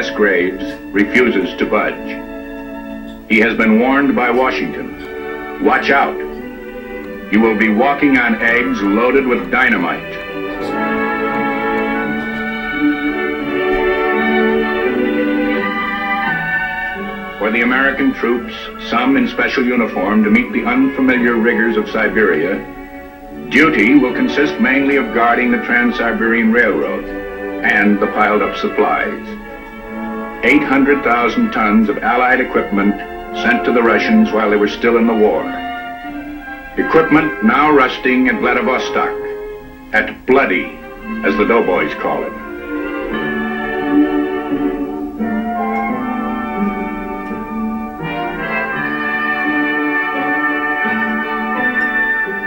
mass graves, refuses to budge. He has been warned by Washington. Watch out. You will be walking on eggs loaded with dynamite. For the American troops, some in special uniform to meet the unfamiliar rigors of Siberia, duty will consist mainly of guarding the Trans-Siberian Railroad and the piled-up supplies. 800,000 tons of Allied equipment sent to the Russians while they were still in the war. Equipment now rusting at Vladivostok, at Bloody, as the doughboys call it.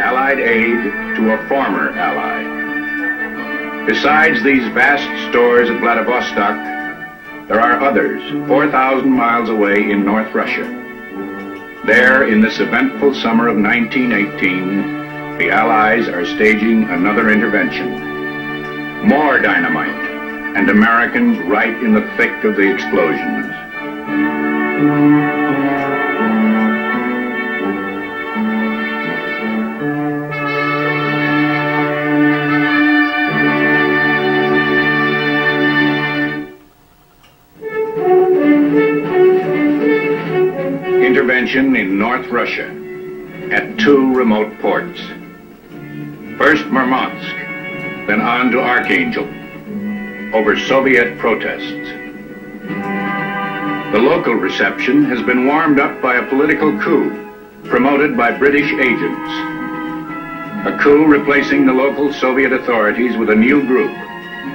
Allied aid to a former ally. Besides these vast stores at Vladivostok, there are others 4,000 miles away in North Russia. There, in this eventful summer of 1918, the Allies are staging another intervention. More dynamite, and Americans right in the thick of the explosions. Intervention in North Russia at 2 remote ports. First Murmansk, then on to Archangel, over Soviet protests. The local reception has been warmed up by a political coup promoted by British agents. A coup replacing the local Soviet authorities with a new group,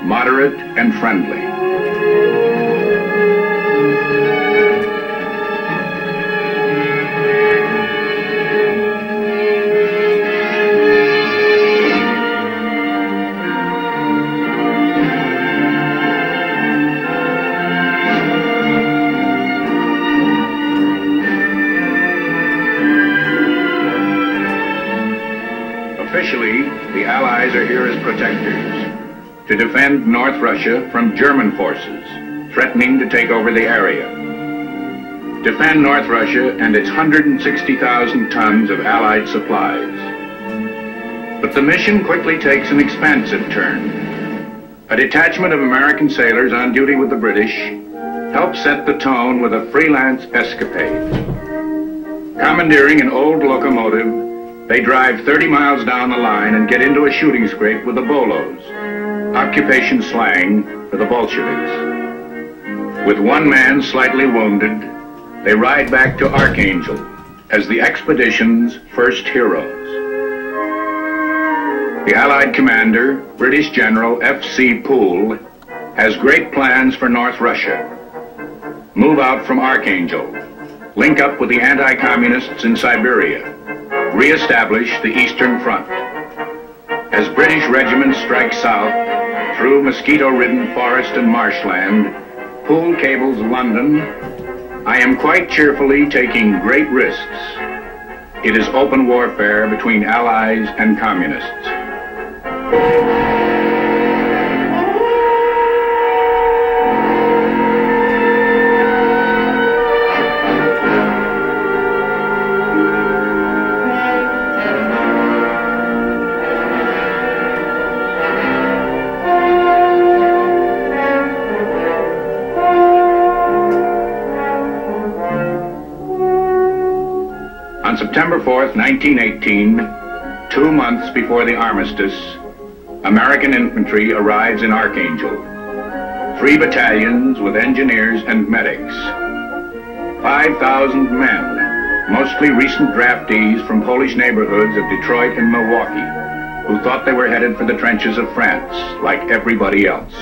moderate and friendly. Officially, the Allies are here as protectors to defend North Russia from German forces threatening to take over the area. Defend North Russia and its 160,000 tons of Allied supplies. But the mission quickly takes an expansive turn. A detachment of American sailors on duty with the British helped set the tone with a freelance escapade. Commandeering an old locomotive, they drive 30 miles down the line and get into a shooting scrape with the Bolos, occupation slang for the Bolsheviks. With one man slightly wounded, they ride back to Archangel as the expedition's first heroes. The Allied commander, British General F.C. Poole, has great plans for North Russia. Move out from Archangel, link up with the anti-communists in Siberia, re-establish the Eastern Front. As British regiments strike south through mosquito-ridden forest and marshland, Poole cables London, "I am quite cheerfully taking great risks. It is open warfare between Allies and Communists." On September 4th, 1918, 2 months before the armistice, American infantry arrives in Archangel. 3 battalions with engineers and medics. 5,000 men, mostly recent draftees from Polish neighborhoods of Detroit and Milwaukee, who thought they were headed for the trenches of France, like everybody else.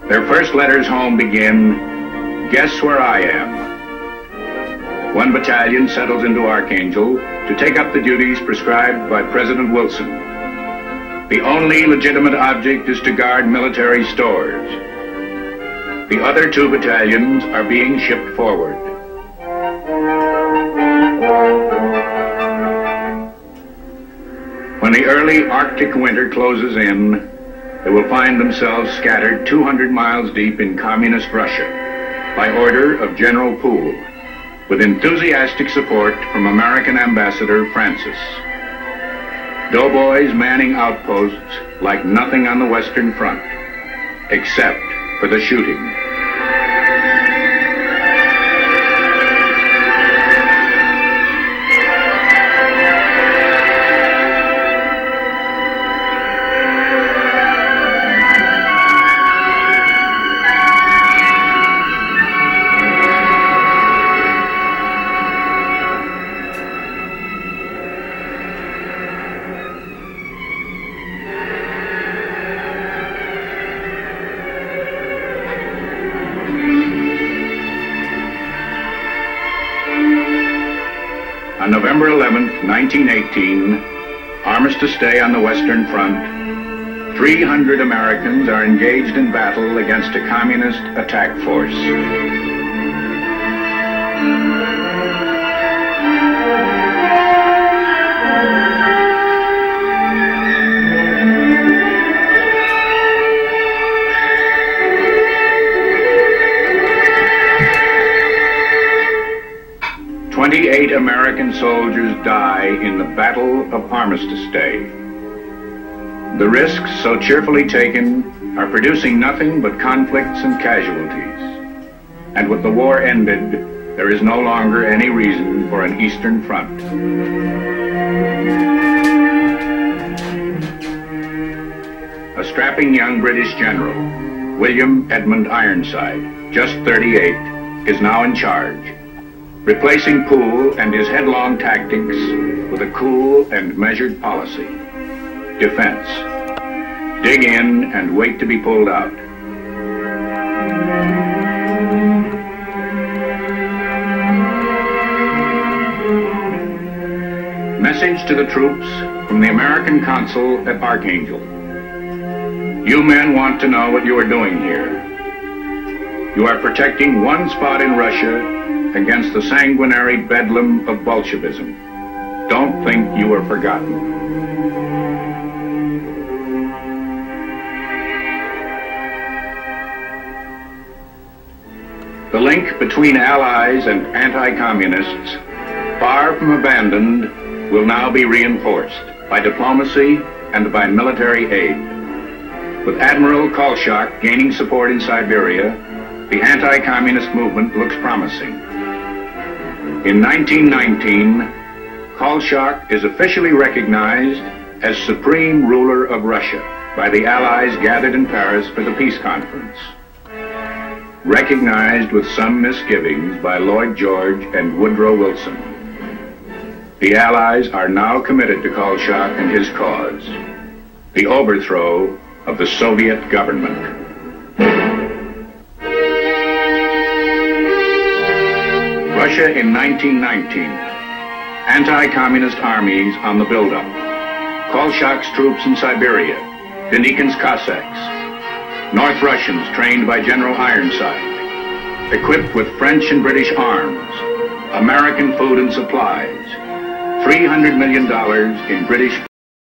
Their first letters home begin, "Guess where I am?" One battalion settles into Archangel to take up the duties prescribed by President Wilson. The only legitimate object is to guard military stores. The other 2 battalions are being shipped forward. When the early Arctic winter closes in, they will find themselves scattered 200 miles deep in communist Russia by order of General Poole, with enthusiastic support from American Ambassador Francis. Doughboys manning outposts like nothing on the Western Front, except for the shooting. On November 11th, 1918, Armistice Day on the Western Front, 300 Americans are engaged in battle against a communist attack force. "28 American soldiers die in the Battle of Armistice Day. The risks so cheerfully taken are producing nothing but conflicts and casualties. And with the war ended, there is no longer any reason for an Eastern Front." A strapping young British general, William Edmund Ironside, just 38, is now in charge, replacing Poole and his headlong tactics with a cool and measured policy. Defense. Dig in and wait to be pulled out. Message to the troops from the American consul at Archangel. You men want to know what you are doing here. You are protecting one spot in Russia against the sanguinary bedlam of Bolshevism. Don't think you are forgotten. The link between Allies and anti-communists, far from abandoned, will now be reinforced by diplomacy and by military aid. With Admiral Kolchak gaining support in Siberia, the anti-communist movement looks promising. In 1919, Kolchak is officially recognized as supreme ruler of Russia by the Allies gathered in Paris for the peace conference. Recognized with some misgivings by Lloyd George and Woodrow Wilson. The Allies are now committed to Kolchak and his cause, the overthrow of the Soviet government. Russia in 1919. Anti-communist armies on the buildup. Kolchak's troops in Siberia. Denikin's Cossacks. North Russians trained by General Ironside. Equipped with French and British arms. American food and supplies. $300 million in British